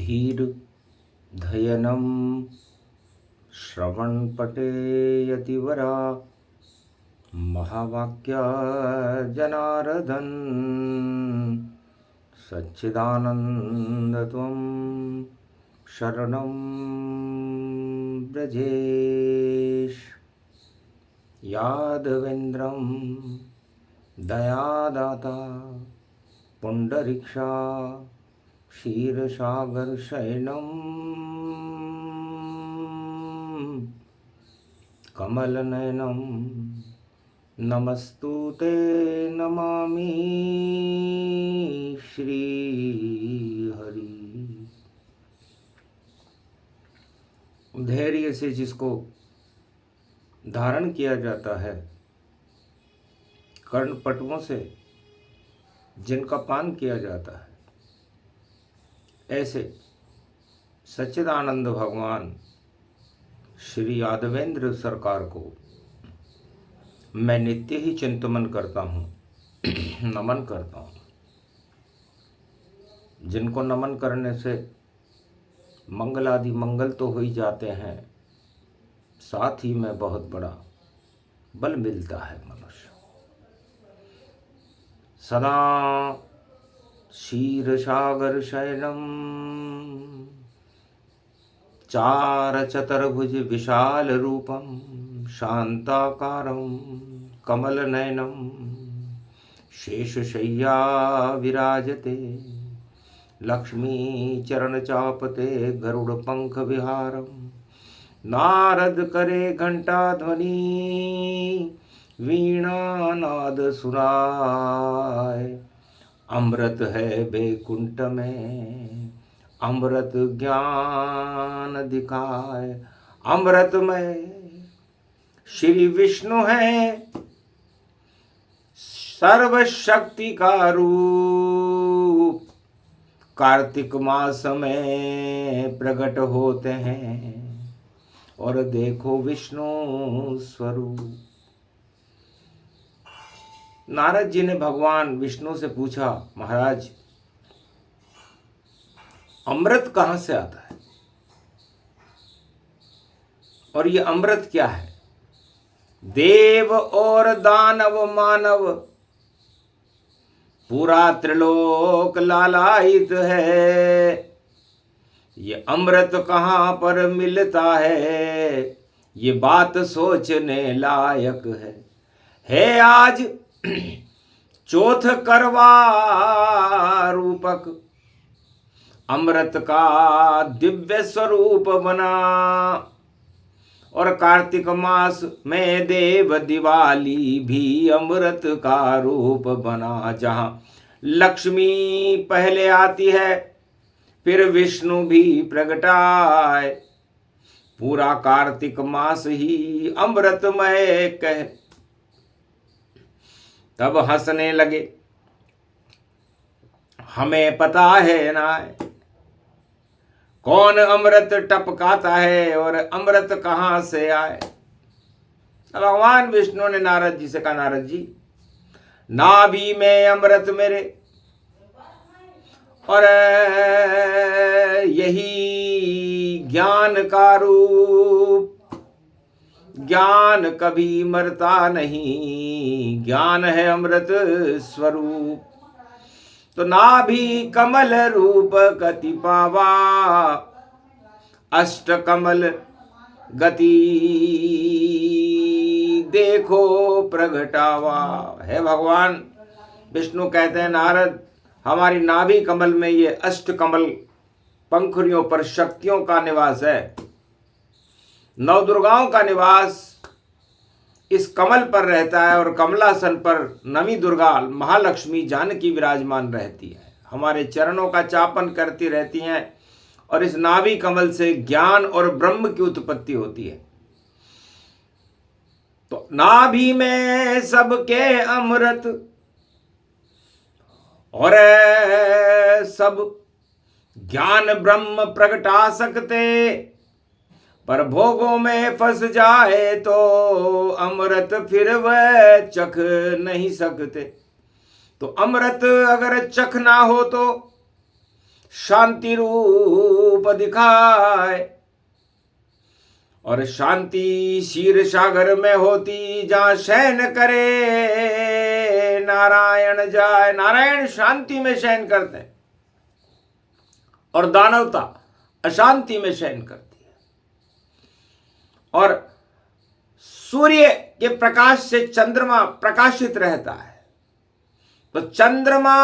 धीर धयनं श्रवणपटे यतिवरा महावाक्या जनार्दन सच्चिदानन्दत्वं शरणं व्रजेश। यादवेन्द्रं दयादाता पुण्डरीक्षा क्षीरसागरशयनं कमलनयनं नमस्तुते नमामि श्रीहरि। धैर्य से जिसको धारण किया जाता है, कर्णपटुओं से जिनका पान किया जाता है, ऐसे सच्चिदानंद भगवान श्री यादवेंद्र सरकार को मैं नित्य ही चिंतन करता हूँ, नमन करता हूँ। जिनको नमन करने से मंगल आदि मंगल तो हो ही जाते हैं, साथ ही में बहुत बड़ा बल मिलता है। मनुष्य सदा क्षीरसागर शयनम चार चतुर्भुज विशाल रूपम शांताकारं कमलनयनं शेषशय्या विराजते लक्ष्मी चरण चापते गरुड़ पंख विहारम। नारद करे घंटा ध्वनि वीणा नाद सुनाय। अमृत है बैकुंठ में अमृत ज्ञान दिखाए। अमृतमय श्री विष्णु है सर्वशक्ति का रूप। कार्तिक मास में प्रकट होते हैं और देखो विष्णु स्वरूप। नारद जी ने भगवान विष्णु से पूछा, महाराज अमृत कहां से आता है और ये अमृत क्या है? देव और दानव मानव पूरा त्रिलोक लालायित है। ये अमृत कहां पर मिलता है, ये बात सोचने लायक है आज चौथ करवा रूपक अमृत का दिव्य स्वरूप बना। और कार्तिक मास में देव दिवाली भी अमृत का रूप बना। जहां लक्ष्मी पहले आती है फिर विष्णु भी प्रगटाए। पूरा कार्तिक मास ही अमृतमय कह। तब हंसने लगे, हमें पता है ना कौन अमृत टपकाता है और अमृत कहां से आए। भगवान विष्णु ने नारद जी से कहा, नारद जी नाभि में अमृत मेरे और यही ज्ञान का रूप। ज्ञान कभी मरता नहीं, ज्ञान है अमृत स्वरूप। तो नाभि कमल रूप गति पावा, अष्ट कमल गति देखो प्रगटावा। है भगवान विष्णु कहते हैं, नारद हमारी नाभि कमल में ये अष्ट कमल पंखुड़ियों पर शक्तियों का निवास है। नव दुर्गाओं का निवास इस कमल पर रहता है और कमलासन पर नवी दुर्गा महालक्ष्मी जानकी विराजमान रहती है, हमारे चरणों का चापन करती रहती हैं और इस नाभि कमल से ज्ञान और ब्रह्म की उत्पत्ति होती है। तो नाभि में सबके अमृत और सब ज्ञान ब्रह्म प्रगटा सकते, पर भोगों में फंस जाए तो अमृत फिर वह चख नहीं सकते। तो अमृत अगर चखना हो तो शांति रूप दिखाए। और शांति क्षीर सागर में होती, जहां शयन करे नारायण जाए। नारायण शांति में शयन करते हैं और दानवता अशांति में शयन करती है। और सूर्य के प्रकाश से चंद्रमा प्रकाशित रहता है, तो चंद्रमा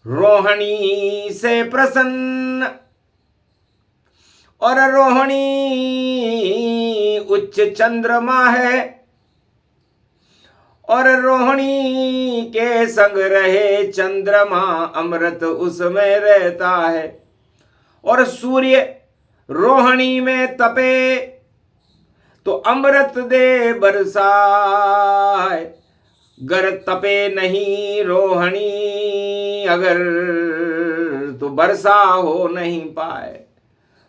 रोहिणी से प्रसन्न, और रोहिणी उच्च चंद्रमा है, और रोहिणी के संग रहे चंद्रमा अमृत उसमें रहता है। और सूर्य रोहिणी में तपे तो अमृत दे बरसाए। गर तपे नहीं रोहिणी अगर, तो वर्षा हो नहीं पाए।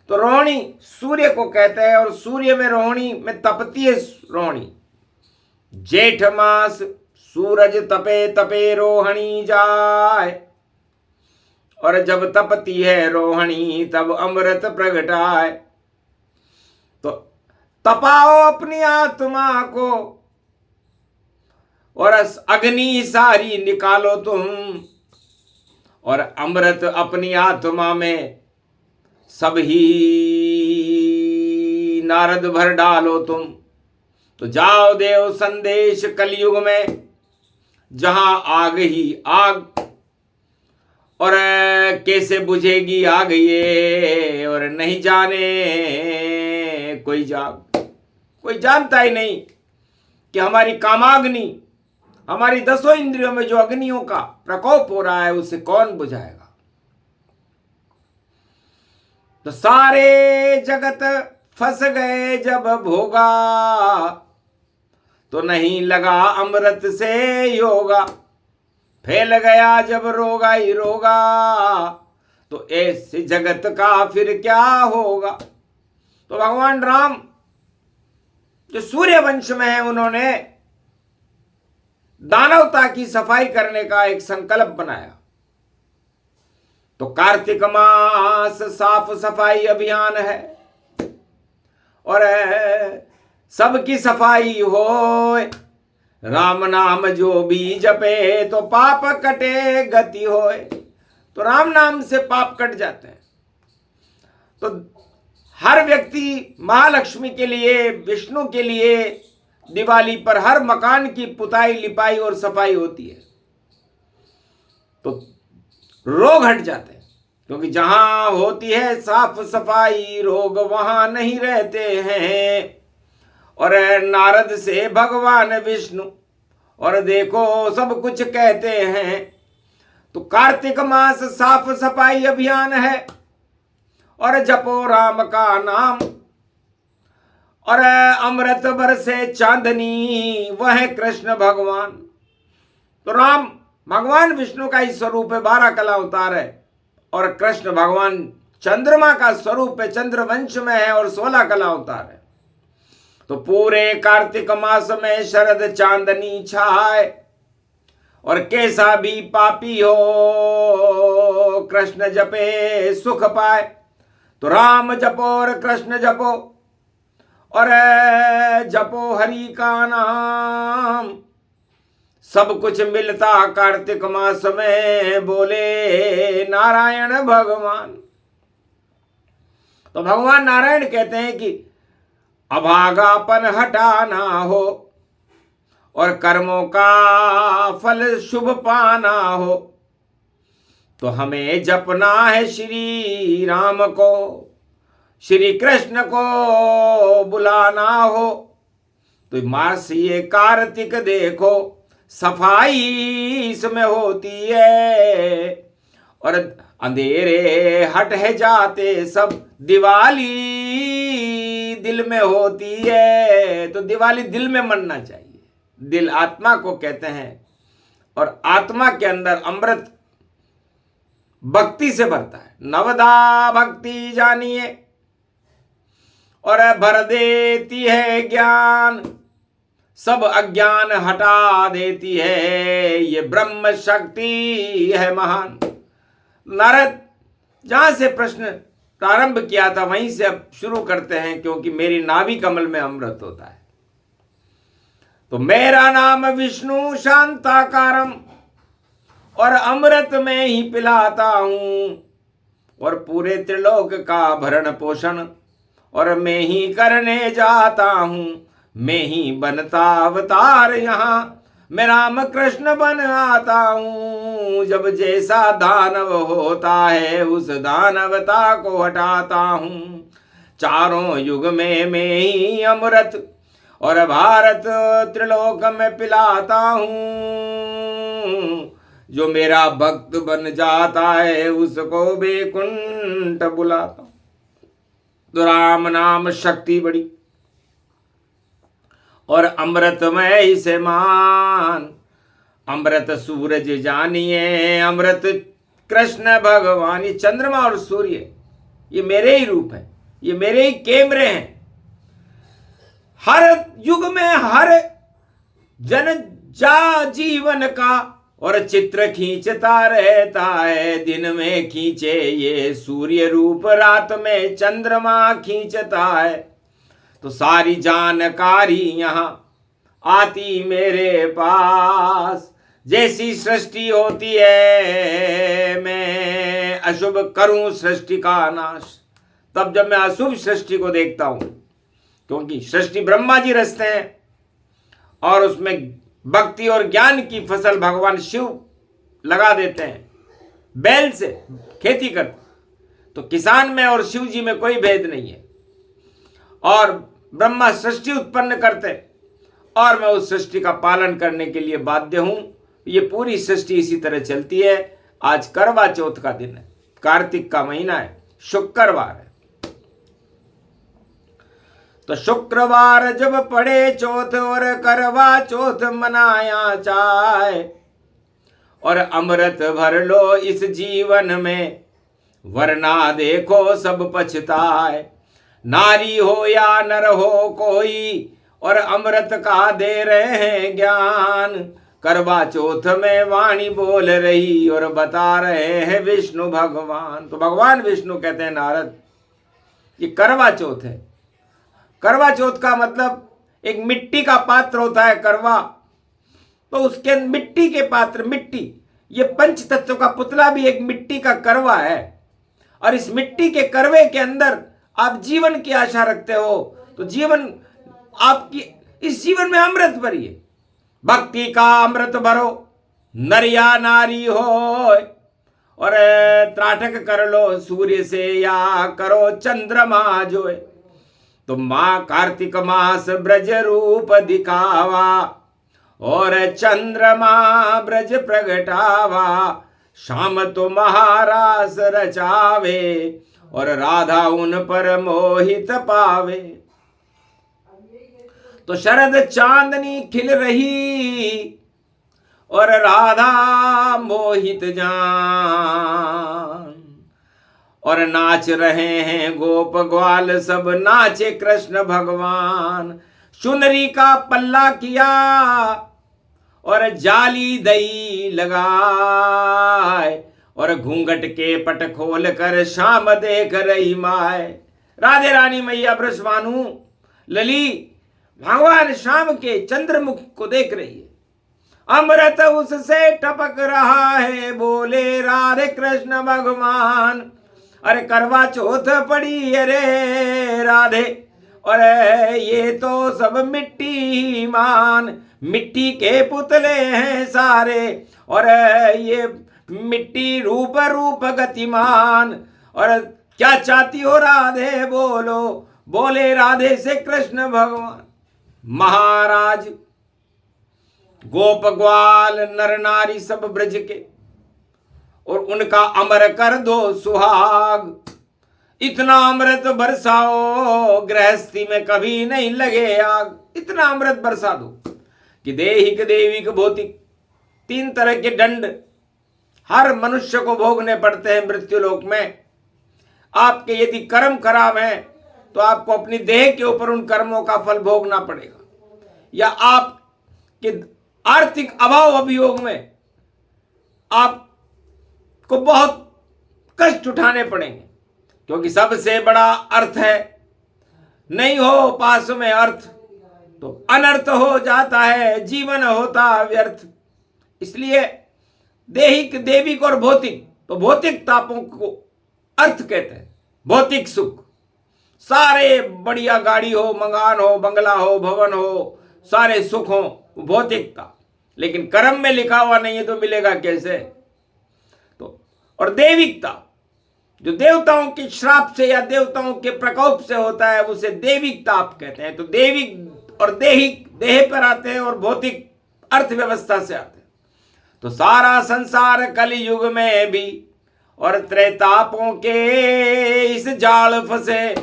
तो रोहिणी सूर्य को कहते हैं, और सूर्य में रोहिणी में तपती है रोहिणी। जेठ मास सूरज तपे तपे रोहिणी जाए, और जब तपती है रोहिणी तब अमृत प्रगटाए। तो तपाओ अपनी आत्मा को, और अग्नि सारी निकालो तुम, और अमृत अपनी आत्मा में सब ही नारद भर डालो तुम। तो जाओ देव संदेश कलयुग में, जहां आग ही आग, और कैसे बुझेगी आग ये, और नहीं जाने कोई जाग। कोई जानता ही नहीं कि हमारी कामाग्नि, हमारी 10 इंद्रियों में जो अग्नियों का प्रकोप हो रहा है, उसे कौन बुझाएगा। तो सारे जगत फंस गए जब भोगा, तो नहीं लगा अमृत से योगा। फैल गया जब रोगा ही रोगा, तो ऐसे जगत का फिर क्या होगा। तो भगवान राम जो सूर्य वंश में है, उन्होंने दानवता की सफाई करने का एक संकल्प बनाया। तो कार्तिक मास साफ सफाई अभियान है, और सबकी सफाई हो। राम नाम जो भी जपे तो पाप कटे गति होए। तो राम नाम से पाप कट जाते हैं। तो हर व्यक्ति महालक्ष्मी के लिए, विष्णु के लिए दिवाली पर हर मकान की पुताई लिपाई और सफाई होती है, तो रोग हट जाते हैं। क्योंकि जहां होती है साफ सफाई, रोग वहां नहीं रहते हैं। और नारद से भगवान विष्णु, और देखो सब कुछ कहते हैं। तो कार्तिक मास साफ सफाई अभियान है, और जपो राम का नाम, और अमृत बरसे चांदनी वह कृष्ण भगवान। तो राम भगवान विष्णु का ही स्वरूप है, 12 कला अवतार है, और कृष्ण भगवान चंद्रमा का स्वरूप है, चंद्रवंश में है, और 16 कला अवतार है। तो पूरे कार्तिक मास में शरद चांदनी छाए, और कैसा भी पापी हो कृष्ण जपे सुख पाए। तो राम जपो और कृष्ण जपो, और जपो हरि का नाम, सब कुछ मिलता कार्तिक मास में, बोले नारायण भगवान। तो भगवान नारायण कहते हैं कि अभागापन हटाना हो, और कर्मों का फल शुभ पाना हो, तो हमें जपना है श्री राम को, श्री कृष्ण को बुलाना हो। तो मास ये कार्तिक देखो सफाई इसमें होती है, और अंधेरे हट है जाते सब, दिवाली दिल में होती है। तो दिवाली दिल में मनना चाहिए। दिल आत्मा को कहते हैं, और आत्मा के अंदर अमृत भक्ति से भरता है। नवदा भक्ति जानिए, और भर देती है ज्ञान, सब अज्ञान हटा देती है, ये ब्रह्म शक्ति है महान। नारद जहां से प्रश्न प्रारंभ किया था वहीं से अब शुरू करते हैं, क्योंकि मेरी नाभि कमल में अमृत होता है। तो मेरा नाम विष्णु शांताकारम, और अमृत में ही पिलाता हूं, और पूरे त्रिलोक का भरण पोषण और मैं ही करने जाता हूं। मैं ही बनता अवतार यहाँ, मैं राम कृष्ण बन आता हूं। जब जैसा दानव होता है उस दानवता को हटाता हूं। चारों युग में मैं ही अमृत और भारत त्रिलोक में पिलाता हूं। जो मेरा भक्त बन जाता है उसको वैकुंठ बुलाता हूं। तो राम नाम शक्ति बड़ी और अमृतमय इसे मान। अमृत सूरज जानिए, अमृत कृष्ण भगवान। ये चंद्रमा और सूर्य ये मेरे ही रूप है, ये मेरे ही कैमरे हैं। हर युग में हर जन जा जीवन का और चित्र खींचता रहता है। दिन में खींचे ये सूर्य रूप, रात में चंद्रमा खींचता है। तो सारी जानकारी यहाँ आती मेरे पास। जैसी सृष्टि होती है मैं अशुभ करूं सृष्टि का नाश। तब जब मैं अशुभ सृष्टि को देखता हूं, क्योंकि सृष्टि ब्रह्मा जी रचते हैं और उसमें भक्ति और ज्ञान की फसल भगवान शिव लगा देते हैं। बैल से खेती करते, तो किसान में और शिव जी में कोई भेद नहीं है। और ब्रह्मा सृष्टि उत्पन्न करते और मैं उस सृष्टि का पालन करने के लिए बाध्य हूं। ये पूरी सृष्टि इसी तरह चलती है। आज करवा चौथ का दिन है, कार्तिक का महीना है, शुक्रवार है। तो शुक्रवार जब पड़े चौथ और करवा चौथ मनाया जाए, और अमृत भर लो इस जीवन में, वरना देखो सब पछताए। नारी हो या नर हो कोई, और अमृत का दे रहे हैं ज्ञान। करवा चौथ में वाणी बोल रही और बता रहे हैं विष्णु भगवान। तो भगवान विष्णु कहते हैं नारद ये करवा चौथ है। करवा चौथ का मतलब एक मिट्टी का पात्र होता है करवा, तो उसके मिट्टी के पात्र, मिट्टी, ये पंच तत्व का पुतला भी एक मिट्टी का करवा है। और इस मिट्टी के करवे के अंदर आप जीवन की आशा रखते हो, तो जीवन आपकी इस जीवन में अमृत भरिए। भक्ति का अमृत भरो, नर या नारी हो, और त्राटक कर लो सूर्य से या करो चंद्रमा जोए। तो माँ कार्तिक मास ब्रज रूप दिखावा, और चंद्रमा ब्रज प्रगटावा। शाम तो महारास रचावे, और राधा उन पर मोहित पावे। तो शरद चांदनी खिल रही, और राधा मोहित जान। और नाच रहे हैं गोप ग्वाल, सब नाचे कृष्ण भगवान। चुनरी का पल्ला किया, और जाली दई लगाए, और घूंघट के पट खोल कर शाम देख रही माए। राधे रानी मैया ब्रजभानु लली भगवान शाम के चंद्रमुख को देख रही है। अमृत उससे टपक रहा है, बोले राधे कृष्ण भगवान। अरे करवा चौथ पड़ी अरे राधे, और ये तो सब मिट्टी मान। मिट्टी के पुतले हैं सारे, और ये मिट्टी रूप रूप गतिमान। और क्या चाहती हो राधे बोलो, बोले राधे से कृष्ण भगवान। महाराज गोप ग्वाल नर नारी सब ब्रज के, और उनका अमर कर दो सुहाग। इतना अमृत बरसाओ गृहस्थी में कभी नहीं लगे आग। इतना अमृत बरसा दो कि देहिक देविक भौतिक तीन तरह के दंड हर मनुष्य को भोगने पड़ते हैं मृत्युलोक में। आपके यदि कर्म खराब हैं तो आपको अपनी देह के ऊपर उन कर्मों का फल भोगना पड़ेगा, या आपके आर्थिक अभाव अभियोग में आपको बहुत कष्ट उठाने पड़ेंगे, क्योंकि सबसे बड़ा अर्थ है, नहीं हो पास में अर्थ तो अनर्थ हो जाता है, जीवन होता व्यर्थ। इसलिए देहिक, देविक और भौतिक, तो भौतिक तापों को अर्थ कहते हैं। भौतिक सुख, सारे बढ़िया गाड़ी हो, मकान हो, बंगला हो, भवन हो, सारे सुख हो, भौतिकता। लेकिन कर्म में लिखा हुआ नहीं है तो मिलेगा कैसे? तो और देविकता, जो देवताओं के श्राप से या देवताओं के प्रकोप से होता है, उसे देविक ताप कहते हैं। तो देविक और देहिक देह पर आते हैं और भौतिक अर्थव्यवस्था से आते हैं। तो सारा संसार कलयुग में भी और त्रेतापों के इस जाल फंसे,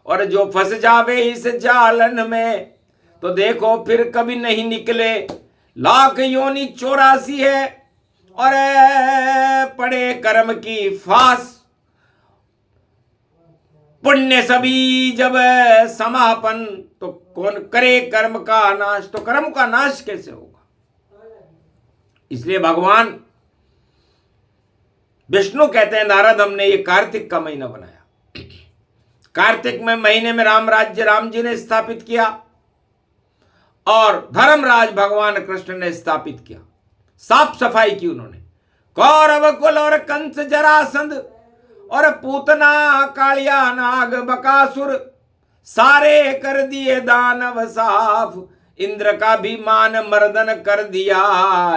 और जो फंस जावे इस जालन में तो देखो फिर कभी नहीं निकले। लाख योनि 84 है और पड़े कर्म की फांस, पुण्य सभी जब समापन तो कौन करे कर्म का नाश। तो कर्म का नाश कैसे होगा? इसलिए भगवान विष्णु कहते हैं, नारद हमने ये कार्तिक का महीना बनाया। कार्तिक में महीने में राम राज्य राम जी ने स्थापित किया और धर्मराज भगवान कृष्ण ने स्थापित किया। साफ सफाई की उन्होंने। कौरव कुल और कंस जरासंध और पूतना कालिया नाग बकासुर सारे कर दिए दानव साफ। इंद्र का भी मान मर्दन कर दिया,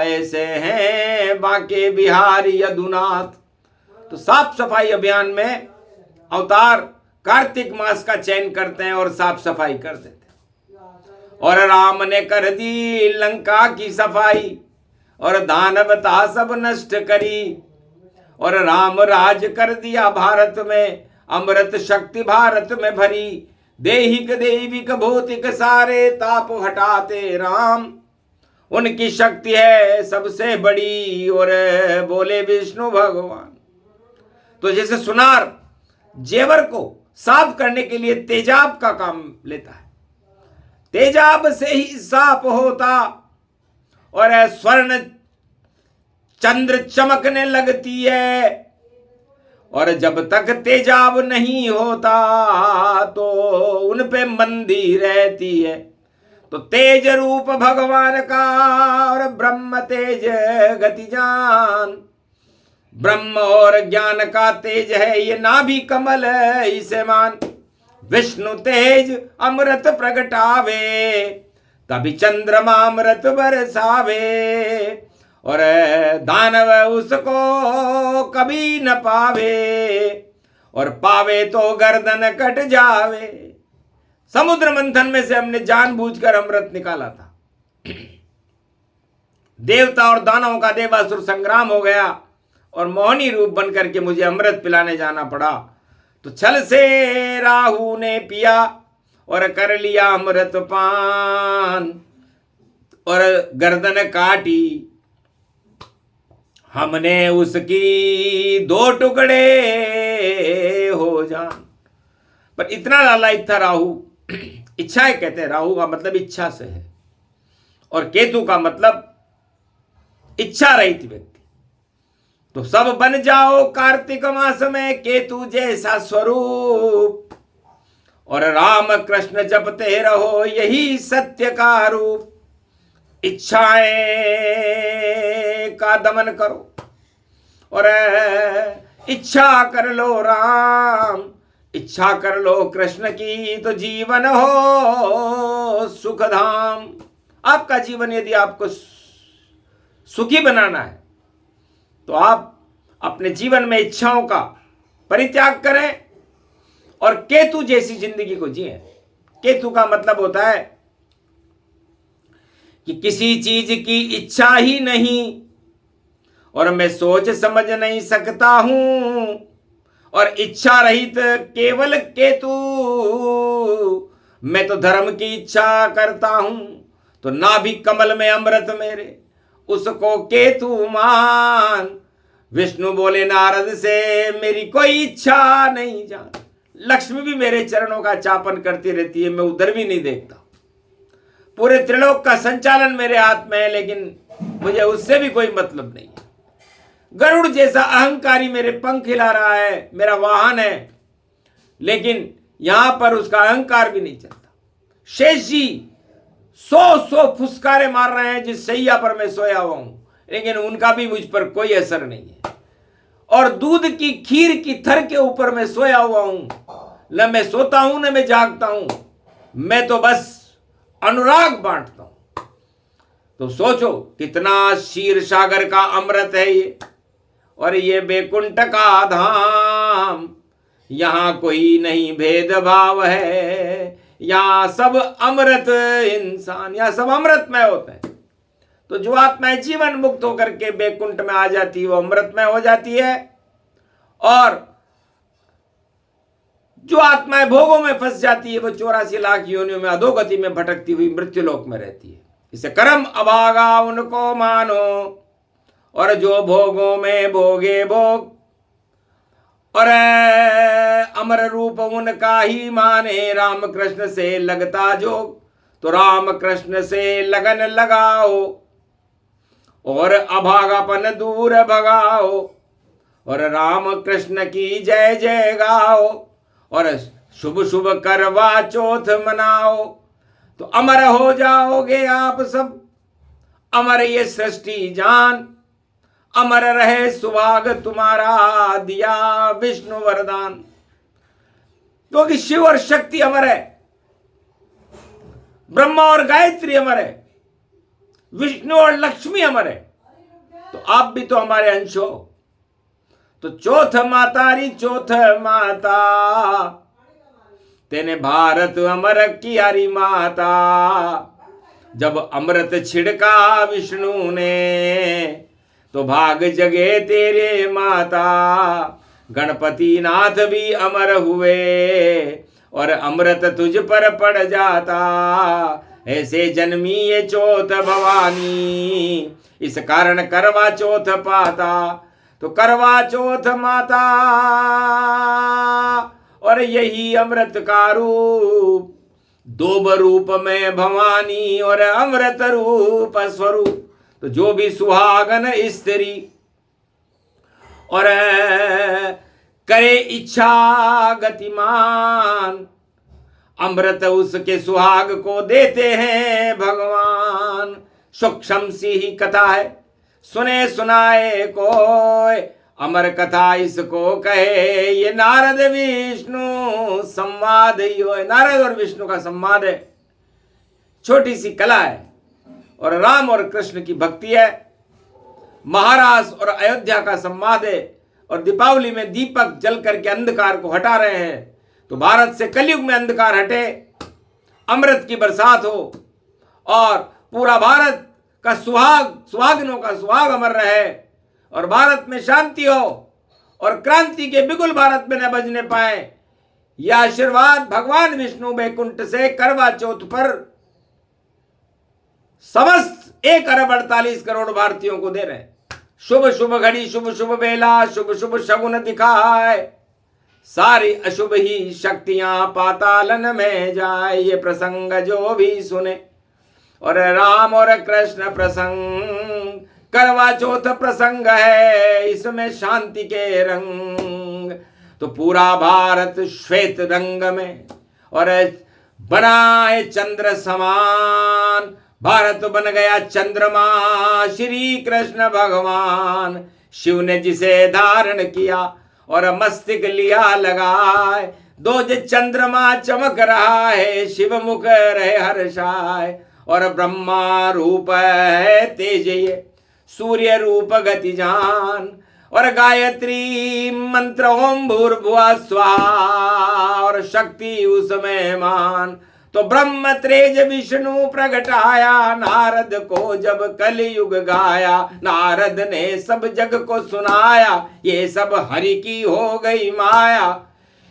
ऐसे हैं बाके बिहारी यदुनाथ। तो साफ सफाई अभियान में अवतार कार्तिक मास का चयन करते हैं और साफ सफाई कर देते हैं। और राम ने कर दी लंका की सफाई और दानवता सब नष्ट करी। और राम राज कर दिया भारत में, अमृत शक्ति भारत में भरी। देहिक देविक भौतिक सारे ताप हटाते राम, उनकी शक्ति है सबसे बड़ी। और बोले विष्णु भगवान। तो जैसे सुनार जेवर को साफ करने के लिए तेजाब का काम लेता है, तेजाब से ही साफ होता और स्वर्ण चंद्र चमकने लगती है। और जब तक तेजाब नहीं होता तो उन पे मंदी रहती है। तो तेज रूप भगवान का और ब्रह्म तेज गति जान, ब्रह्म और ज्ञान का तेज है ये नाभि कमल इसे मान। विष्णु तेज अमृत प्रगटावे, तभी चंद्रमा अमृत बरसावे। और दानव उसको कभी न पावे, और पावे तो गर्दन कट जावे। समुद्र मंथन में से हमने जानबूझकर अमृत निकाला था। देवता और दानवों का देवासुर संग्राम हो गया और मोहिनी रूप बनकर के मुझे अमृत पिलाने जाना पड़ा। तो छल से राहु ने पिया और कर लिया अमृत पान, और गर्दन काटी हमने उसकी 2 टुकड़े हो जान। पर इतना लालायित था राहु। इच्छाएं कहते हैं, राहु का मतलब इच्छा से है और केतु का मतलब इच्छा रहित व्यक्ति। तो सब बन जाओ कार्तिक मास में केतु जैसा स्वरूप, और राम कृष्ण जपते रहो यही सत्य का रूप। इच्छाएं का दमन करो और इच्छा कर लो राम, इच्छा कर लो कृष्ण की तो जीवन हो सुखधाम। आपका जीवन यदि आपको सुखी बनाना है तो आप अपने जीवन में इच्छाओं का परित्याग करें और केतु जैसी जिंदगी को जिए। केतु का मतलब होता है कि किसी चीज की इच्छा ही नहीं और मैं सोच समझ नहीं सकता हूं, और इच्छा रहित केवल केतु मैं तो धर्म की इच्छा करता हूं। तो नाभि कमल में अमृत मेरे उसको केतु मान। विष्णु बोले नारद से मेरी कोई इच्छा नहीं जान। लक्ष्मी भी मेरे चरणों का चापन करती रहती है, मैं उधर भी नहीं देखता। पूरे त्रिलोक का संचालन मेरे हाथ में है, लेकिन मुझे उससे भी कोई मतलब नहीं है। गरुड़ जैसा अहंकारी मेरे पंख हिला रहा है, मेरा वाहन है, लेकिन यहां पर उसका अहंकार भी नहीं चलता। शेष जी 100 फुसकारे मार रहे हैं जिस सैया पर मैं सोया हुआ हूं, लेकिन उनका भी मुझ पर कोई असर नहीं है। और दूध की खीर की थर के ऊपर मैं सोया हुआ हूं, न मैं सोता हूं न मैं जागता हूं, मैं तो बस अनुराग बांटता हूं। तो सोचो कितना क्षीर सागर का अमृत है ये, और ये बैकुंठ का धाम, यहां कोई नहीं भेदभाव है, यहां सब अमृत इंसान, यहां सब अमृतमय होते हैं। तो जो आत्माएं जीवन मुक्त होकर के बैकुंठ में आ जाती है वो अमृतमय हो जाती है, और जो आत्माएं भोगों में फंस जाती है वो 84 लाख योनियों में अधोगति में भटकती हुई मृत्युलोक में रहती है। इसे कर्म अभागा उनको मानो, और जो भोगों में भोगे भोग, और अमर रूप उनका ही माने, राम कृष्ण से लगता जोग। तो राम कृष्ण से लगन लगाओ, और अभागापन दूर भगाओ, और राम कृष्ण की जय जय गाओ, और शुभ शुभ करवा चौथ मनाओ। तो अमर हो जाओगे आप सब, अमर ये सृष्टि जान, अमर रहे सुभाग तुम्हारा, दिया विष्णु वरदान। क्योंकि शिव और शक्ति अमर है, ब्रह्मा और गायत्री अमर है, विष्णु और लक्ष्मी अमर है, तो आप भी तो हमारे अंश हो। तो चौथ मातारी चौथ माता, तेने भारत अमर कियारी माता। जब अमृत छिड़का विष्णु ने, तो भाग जगे तेरे माता। गणपति नाथ भी अमर हुए, और अमृत तुझ पर पड़ जाता। ऐसे जन्मी ये चौथ भवानी, इस कारण करवा चौथ पाता। तो करवा चौथ माता, और यही अमृत का रूप, दो रूप में भवानी और अमृत रूप स्वरूप। तो जो भी सुहागन स्त्री और करे इच्छा गतिमान, अमृत उसके सुहाग को देते हैं भगवान। सूक्ष्म सी ही कथा है, सुने सुनाए कोई, अमर कथा इसको कहे। ये नारद विष्णु संवाद ही हो, नारद और विष्णु का संवाद है। छोटी सी कला है, और राम और कृष्ण की भक्ति है। महाराज और अयोध्या का संवाद है, और दीपावली में दीपक जल करके अंधकार को हटा रहे हैं। तो भारत से कलयुग में अंधकार हटे, अमृत की बरसात हो, और पूरा भारत का सुहागनों का सुहाग अमर रहे, और भारत में शांति हो, और क्रांति के बिगुल भारत में न बजने पाए। यह आशीर्वाद भगवान विष्णु बैकुंठ से करवा चौथ पर समस्त 1 अरब 48 करोड़ भारतीयों को दे रहे हैं। शुभ शुभ घड़ी, शुभ शुभ बेला, शुभ शुभ शगुन दिखाए, सारी अशुभ ही शक्तियां पातालन में जाए। ये प्रसंग जो भी सुने, और राम और कृष्ण प्रसंग, करवा चौथ प्रसंग है, इसमें शांति के रंग। तो पूरा भारत श्वेत रंग में, और बना है चंद्र समान। भारत बन गया चंद्रमा, श्री कृष्ण भगवान। शिव ने जिसे धारण किया, और मस्तिष्क लिया लगाए। दो चंद्रमा चमक रहा है, शिव मुख रहे हर्षाय। और ब्रह्मा रूप है तेज ये, सूर्य रूप गति जान। और गायत्री मंत्र ओम भूर्भुवः स्वाहा, और शक्ति उसमें मान। तो ब्रह्म तेज विष्णु प्रगटाया, नारद को जब कलयुग गाया। नारद ने सब जग को सुनाया, ये सब हरि की हो गई माया।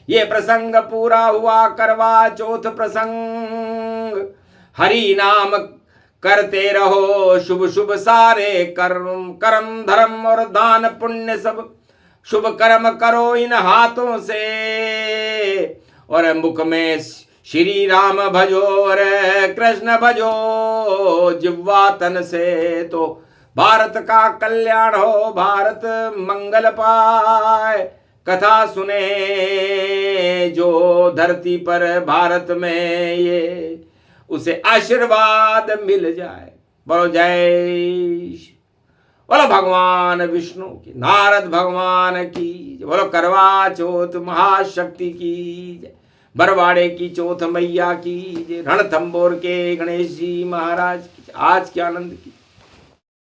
ये प्रसंग पूरा हुआ करवा चौथ प्रसंग। हरि नाम करते रहो शुभ शुभ सारे कर्म, कर्म धर्म और दान पुण्य सब शुभ कर्म करो इन हाथों से। और मुख में श्री राम भजो, और कृष्ण भजो जिह्वा तन से। तो भारत का कल्याण हो, भारत मंगल पाए। कथा सुने जो धरती पर भारत में ये, उसे आशीर्वाद मिल जाए। बोलो जय, बोलो भगवान विष्णु की, नारद भगवान की, बोलो करवा चौथ महाशक्ति की, बरवाड़े की चौथ मैया की, रणथंबोर के गणेश जी महाराज की, आज के आनंद की।